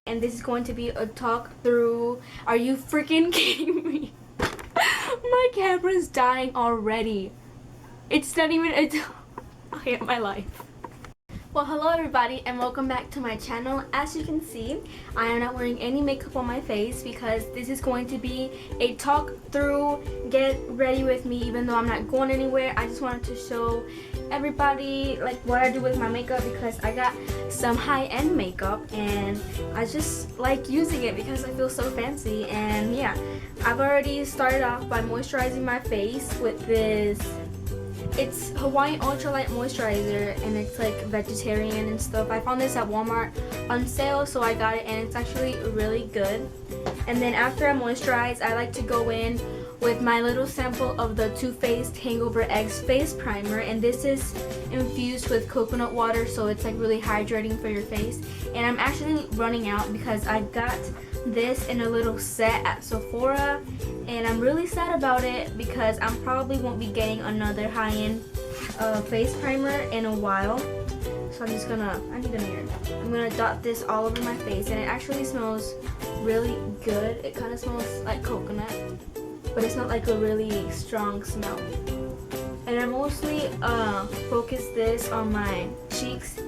and this is going to be a talk through. Are you freaking kidding me? My camera's dying already. It's not even I hate my life. Well, hello everybody and welcome back to my channel. As you can see, I am not wearing any makeup on my face because this is going to be a talk through, get ready with me, even though I'm not going anywhere. I just wanted to show everybody like what I do with my makeup because I got some high-end makeup and I just like using it because I feel so fancy. And yeah, I've already started off by moisturizing my face with this. It's Hawaiian Ultralight Moisturizer and it's like vegetarian and stuff. I found this at Walmart on sale, so I got it and it's actually really good. And then after I moisturize, I like to go in with my little sample of the Too Faced Hangover Eggs Face Primer, and this is infused with coconut water, so it's like really hydrating for your face. And I'm actually running out because I got this in a little set at Sephora and I'm really sad about it because I probably won't be getting another high-end face primer in a while. So I'm just gonna, I need a mirror. I'm gonna dot this all over my face and it actually smells really good. It kind of smells like coconut, but it's not like a really strong smell. And I mostly focus this on my cheeks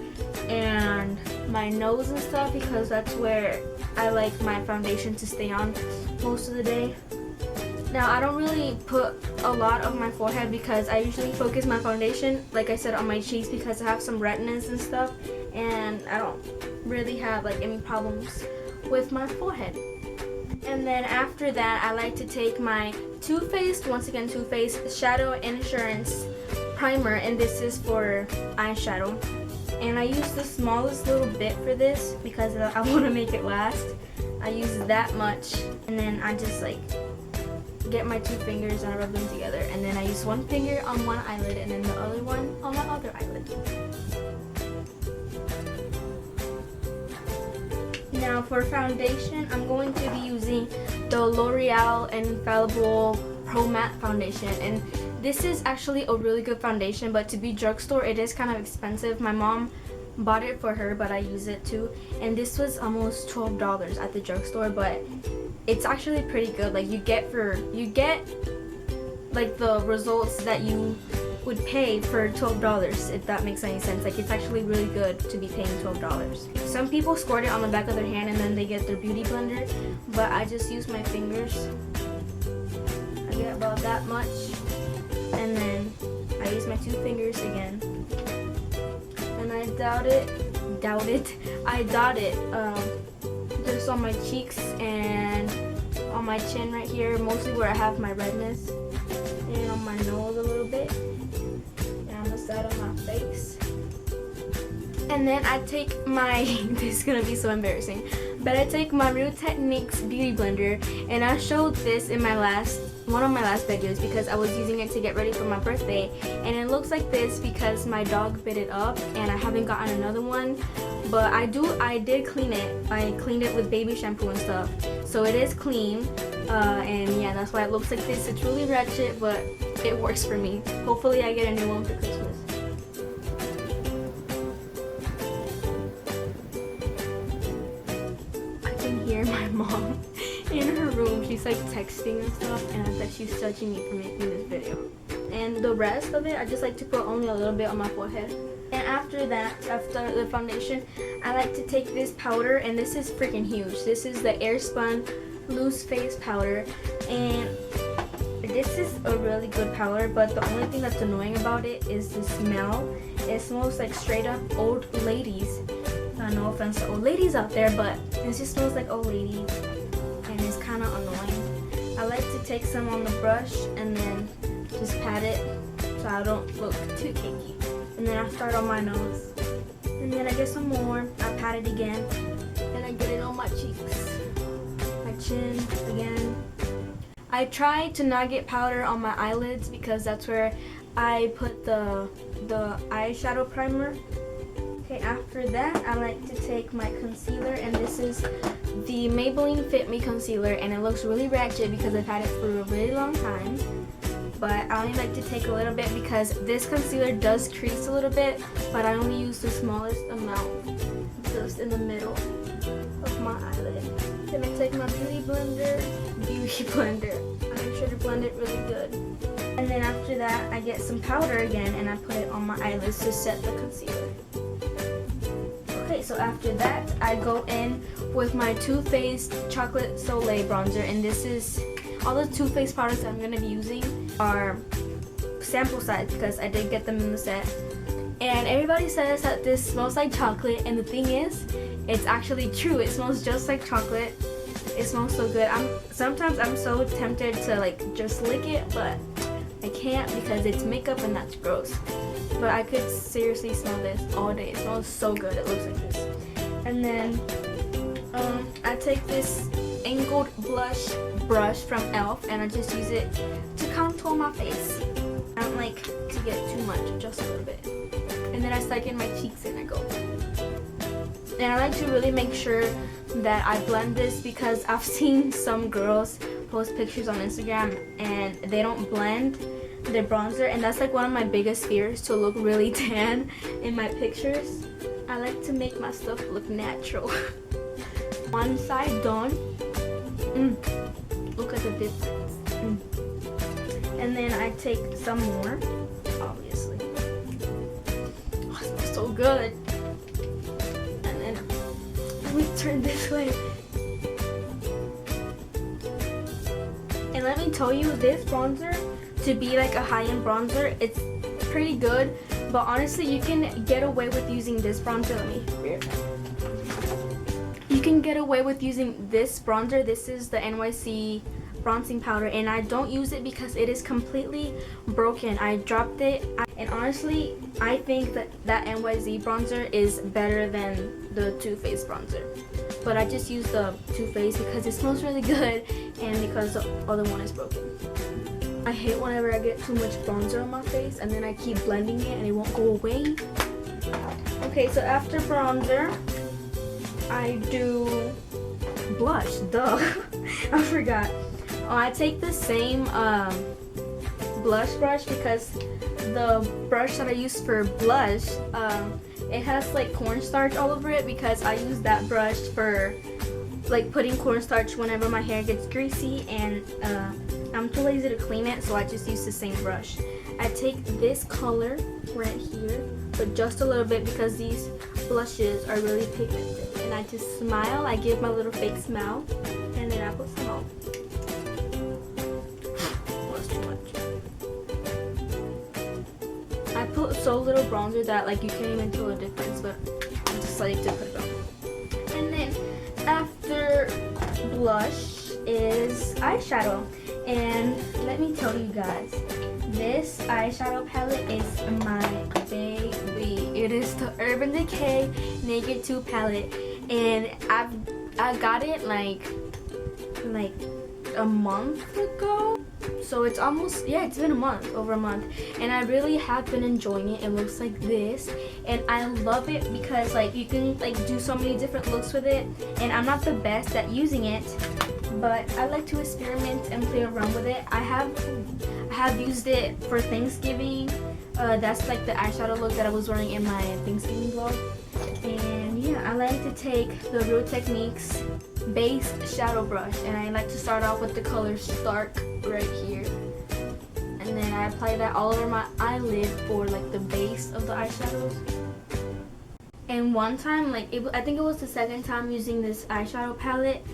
and my nose and stuff because that's where I like my foundation to stay on most of the day. Now I don't really put a lot of my forehead because I usually focus my foundation, like I said, on my cheeks because I have some redness and stuff and I don't really have like any problems with my forehead. And then after that, I like to take my Too Faced, once again Too Faced Shadow Insurance Primer, and this is for eyeshadow. And I use the smallest little bit for this because I want to make it last. I use that much and then I just like get my two fingers and I rub them together, and then I use one finger on one eyelid and then the other one on my other eyelid. Now for foundation, I'm going to be using the L'Oreal Infallible Pro Matte Foundation, and this is actually a really good foundation, but to be drugstore it is kind of expensive. My mom bought it for her, but I use it too, and this was almost $12 at the drugstore, but it's actually pretty good. Like you get like the results that you would pay for $12, if that makes any sense. Like it's actually really good to be paying $12. Some people squirt it on the back of their hand and then they get their beauty blender, but I just use my fingers. I get about that much and then I use my two fingers again and I dot it just on my cheeks and on my chin right here, mostly where I have my redness, and on my nose a little bit, and on the side of my face. And then I take my, this is gonna be so embarrassing, but I take my Real Techniques Beauty Blender, and I showed this in one of my last videos because I was using it to get ready for my birthday, and it looks like this because my dog bit it up and I haven't gotten another one, but I did clean it. I cleaned it with baby shampoo and stuff, so it is clean, and yeah, that's why it looks like this. It's really ratchet, but it works for me. Hopefully I get a new one for Christmas. I can hear my mom in her room. She's like texting and stuff, and I bet she's judging me for making this video. And the rest of it, I just like to put only a little bit on my forehead. And after that, after the foundation, I like to take this powder, and this is freaking huge. This is the Airspun Loose Face Powder, and this is a really good powder, but the only thing that's annoying about it is the smell. It smells like straight up old ladies. No offense to old ladies out there, but it just smells like old ladies, and it's kind of annoying. I like to take some on the brush and then just pat it so I don't look too cakey. And then I start on my nose, and then I get some more, I pat it again, and I get it on my cheeks, my chin again. I try to not get powder on my eyelids because that's where I put the eyeshadow primer. Okay, after that I like to take my concealer, and this is the Maybelline Fit Me Concealer, and it looks really ratchet because I've had it for a really long time. But I only like to take a little bit because this concealer does crease a little bit, but I only use the smallest amount just in the middle of my eye. blender. I make sure to blend it really good. And then after that, I get some powder again and I put it on my eyelids to set the concealer. Okay, so after that, I go in with my Too Faced Chocolate Soleil bronzer, and this is all the Too Faced products I'm going to be using are sample size because I did get them in the set. And everybody says that this smells like chocolate, and the thing is, it's actually true. It smells just like chocolate. It smells so good. Sometimes I'm so tempted to like just lick it, but I can't because it's makeup and that's gross. But I could seriously smell this all day. It smells so good. It looks like this. And then I take this angled blush brush from e.l.f. and I just use it to contour my face. I don't like to get too much, just a little bit. And then I stick in my cheeks and I go. And I like to really make sure that I blend this because I've seen some girls post pictures on Instagram and they don't blend their bronzer, and that's like one of my biggest fears, to look really tan in my pictures. I like to make my stuff look natural. One side done. Look at the difference. And then I take some more, obviously. Oh, it smells so good. And then let me turn this way. And let me tell you, this bronzer, to be like a high-end bronzer, it's pretty good. But honestly, you can get away with using this bronzer. You can get away with using this bronzer. This is the NYC bronzing powder, and I don't use it because it is completely broken. I dropped it, and honestly, I think that NYC bronzer is better than the Too Faced bronzer. But I just use the Too Faced because it smells really good and because the other one is broken. I hate whenever I get too much bronzer on my face and then I keep blending it and it won't go away. Okay, so after bronzer, I do blush. Duh. I forgot. Oh, I take the same blush brush because the brush that I use for blush, it has like cornstarch all over it because I use that brush for like putting cornstarch whenever my hair gets greasy, and I'm too lazy to clean it, so I just use the same brush. I take this color right here, but just a little bit because these blushes are really pigmented. And I just smile, I give my little fake smile, and then I put some on. That's too much. I put so little bronzer that like you can't even tell the difference, but I just like to put it on. And then after blush is eyeshadow. And let me tell you guys, this eyeshadow palette is my baby. It is the Urban Decay Naked 2 palette, and I got it like a month ago. So it's almost, yeah, it's been a month, over a month, and I really have been enjoying it. It looks like this, and I love it because like you can like do so many different looks with it, and I'm not the best at using it, but I like to experiment and play around with it. I have used it for Thanksgiving. That's like the eyeshadow look that I was wearing in my Thanksgiving vlog. And yeah, I like to take the Real Techniques base shadow brush, and I like to start off with the color Stark right here, and then I apply that all over my eyelid for like the base of the eyeshadows. And one time, like I think it was the second time using this eyeshadow palette,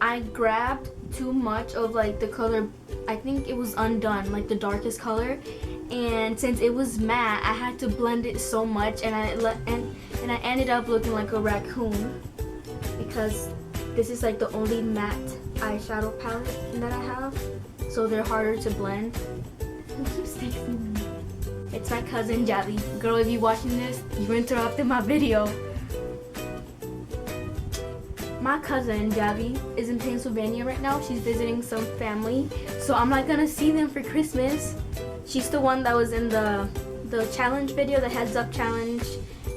I grabbed too much of like the color, I think it was Undone, like the darkest color, and since it was matte, I had to blend it so much, and I ended up looking like a raccoon because this is like the only matte eyeshadow palette that I have, so they're harder to blend. Who keeps texting me? It's my cousin Jabby. Girl, if you're watching this, you interrupted my video. My cousin Jabby is in Pennsylvania right now. She's visiting some family, so I'm not gonna see them for Christmas. She's the one that was in the challenge video, the heads up challenge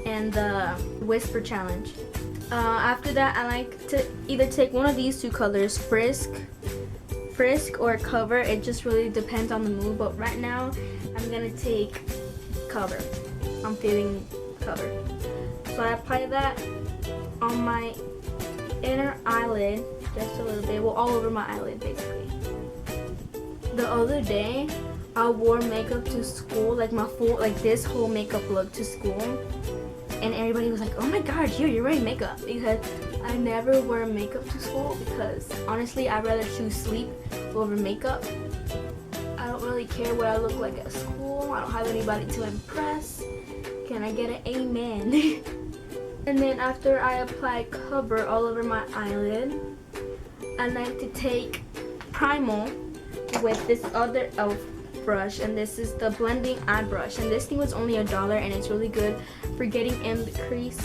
and the whisper challenge. After that, I like to either take one of these two colors, Frisk or Cover. It just really depends on the mood, but right now I'm gonna take Cover. I'm feeling Cover. So I apply that on my inner eyelid, just a little bit, well, all over my eyelid basically. the other day I wore makeup to school, like my full, like this whole makeup look to school, and everybody was like, oh my god, you're wearing makeup, because I never wear makeup to school, because honestly I'd rather choose sleep over makeup. I don't really care what I look like at school. I don't have anybody to impress. Can I get an amen? And then after I apply cover all over my eyelid, I like to take primal with this other e.l.f. brush, and this is the blending eye brush, and this thing was only $1 and it's really good for getting in the crease.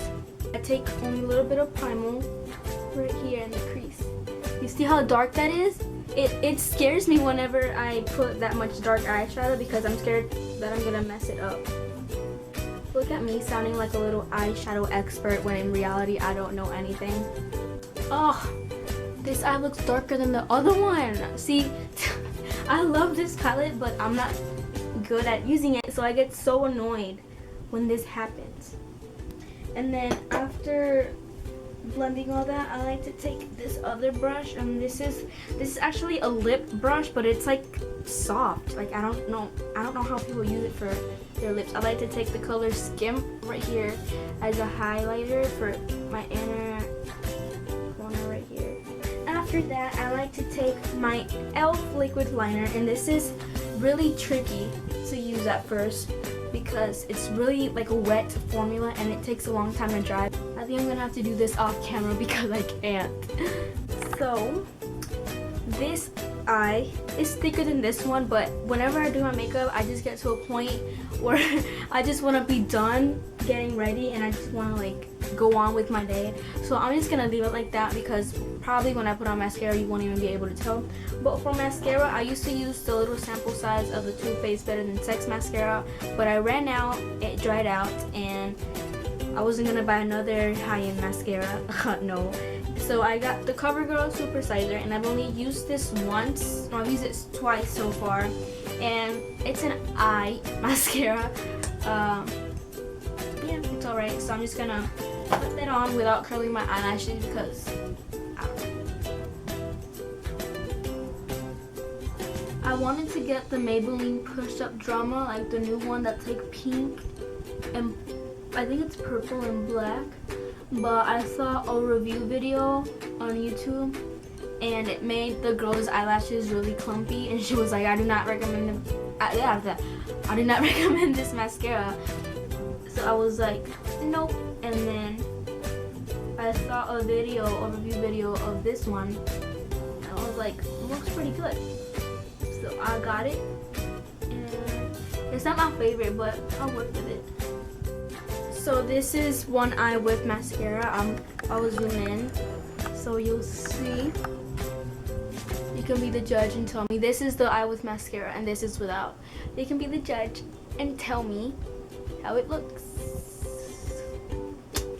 I take only a little bit of primal right here in the crease. You see how dark that is? It scares me whenever I put that much dark eyeshadow, because I'm scared that I'm gonna mess it up. Look at me sounding like a little eyeshadow expert when in reality I don't know anything. Oh, this eye looks darker than the other one. See, I love this palette, but I'm not good at using it, so I get so annoyed when this happens. And then after blending all that, I like to take this other brush, and this is actually a lip brush, but it's like soft. Like I don't know how people use it for their lips. I like to take the color Skim right here as a highlighter for my inner corner right here. After that, I like to take my e.l.f. liquid liner, and this is really tricky to use at first because it's really like a wet formula and it takes a long time to dry. I think I'm gonna have to do this off camera because I can't. So this eye is thicker than this one, but whenever I do my makeup, I just get to a point where I just want to be done getting ready and I just want to like go on with my day. So I'm just gonna leave it like that, because probably when I put on mascara you won't even be able to tell. But for mascara, I used to use the little sample size of the Too Faced Better Than Sex mascara, but I ran out, it dried out, and I wasn't gonna buy another high-end mascara. No. So I got the CoverGirl Super Sizer, and I've only used this once. No, I've used it twice so far, and it's an eye mascara. Yeah, it's alright. So I'm just gonna put that on without curling my eyelashes because I wanted to get the Maybelline Push Up Drama, like the new one that's like pink and I think it's purple and black. But I saw a review video on YouTube and it made the girl's eyelashes really clumpy, and she was like, I do not recommend I do not recommend this mascara. So I was like, nope. And then I saw a review video of this one, and I was like, it looks pretty good. So I got it, and it's not my favorite, but I'll work with it. So this is one eye with mascara. I'll zoom in so you'll see. You can be the judge and tell me. This is the eye with mascara and this is without. You can be the judge and tell me how it looks.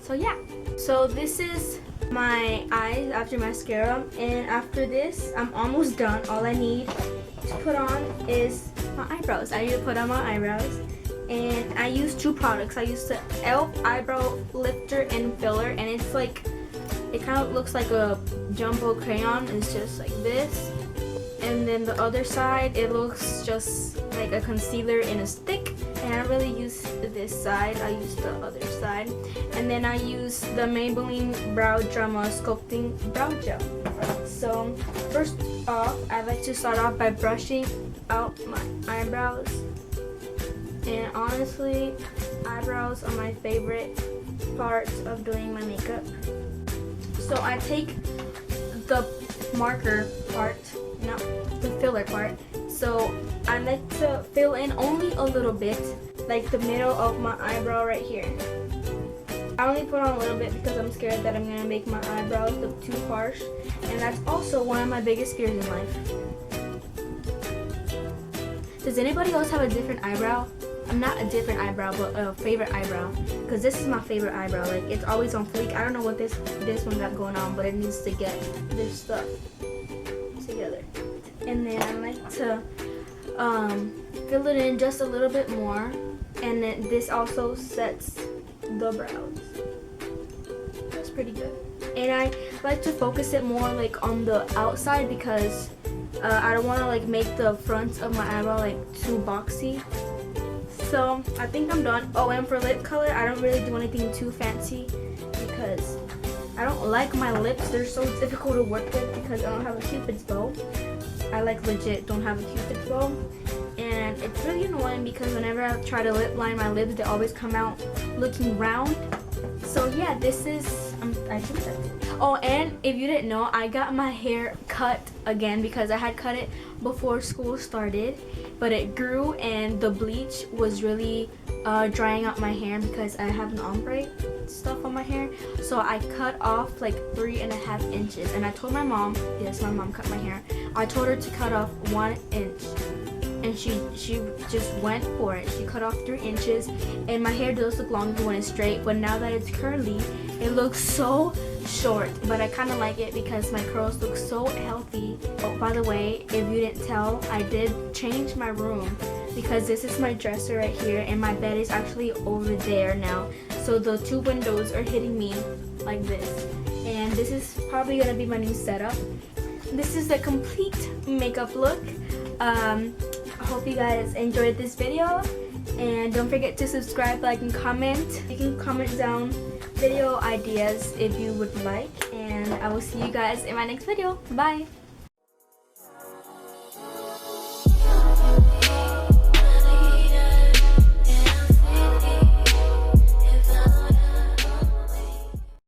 So yeah. So this is my eyes after mascara, and after this I'm almost done. All I need to put on is my eyebrows. I need to put on my eyebrows. And I use two products. I use the e.l.f. eyebrow lifter and filler, and it's like, it kind of looks like a jumbo crayon. It's just like this, and then the other side it looks just like a concealer in a stick, and I don't really use this side, I use the other side. And then I use the Maybelline Brow Drama Sculpting Brow Gel. So first off, I like to start off by brushing out my eyebrows. And honestly, eyebrows are my favorite part of doing my makeup. So I take the marker part, not the filler part. So I like to fill in only a little bit, like the middle of my eyebrow right here. I only put on a little bit because I'm scared that I'm gonna make my eyebrows look too harsh. And that's also one of my biggest fears in life. Does anybody else have a different eyebrow? I'm not a different eyebrow, but a favorite eyebrow, because this is my favorite eyebrow. Like, it's always on fleek. I don't know what this one got going on, but it needs to get this stuff together. And then I like to fill it in just a little bit more, and then this also sets the brows. That's pretty good. And I like to focus it more like on the outside, because I don't want to like make the fronts of my eyebrow like too boxy. So I think I'm done. Oh, and for lip color, I don't really do anything too fancy because I don't like my lips. They're so difficult to work with because I don't have a cupid's bow. I like legit don't have a cupid's bow. And it's really annoying because whenever I try to lip line my lips, they always come out looking round. So yeah, this is, I think that's it. Oh, and if you didn't know, I got my hair cut again because I had cut it before school started, but it grew and the bleach was really drying out my hair because I have an ombre stuff on my hair. So I cut off like 3.5 inches, and I told my mom, yes, my mom cut my hair. I told her to cut off 1 inch. And she just went for it. She cut off 3 inches, and my hair does look longer when it's straight, but now that it's curly, it looks so short. But I kind of like it because my curls look so healthy. Oh, by the way, if you didn't tell, I did change my room because this is my dresser right here, and my bed is actually over there now. So the 2 windows are hitting me like this, and this is probably gonna be my new setup. This is the complete makeup look. I hope you guys enjoyed this video, and don't forget to subscribe, like, and comment. You can comment down video ideas if you would like, and I will see you guys in my next video. Bye!